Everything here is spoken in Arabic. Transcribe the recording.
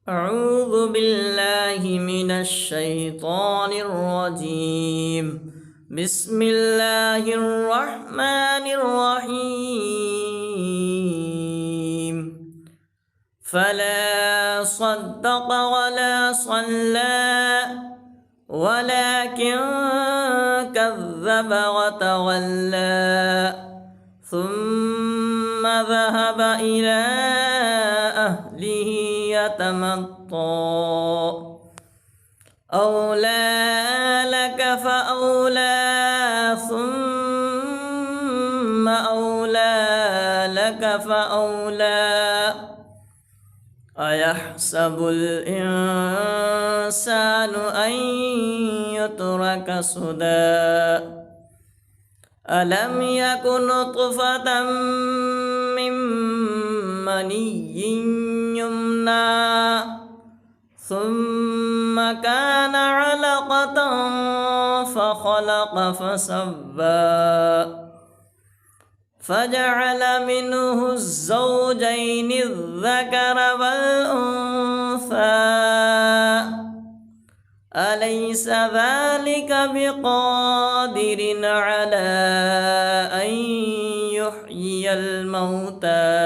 أعوذ بالله من الشيطان الرجيم. بسم الله الرحمن الرحيم. فلا صدق ولا صلى ولكن كذب وتولى ثم ذهب إلى أهله يتمطى أولى لك فأولى ثم أولى لك فأولى أيحسب الإنسان أن يترك سدى ألم يك نطفة من مني يمنى ثم كان علقة فخلق فسوى فجعل منه الزوجين الذكر والأنثى أليس ذلك بقادر على أن يحيي الموتى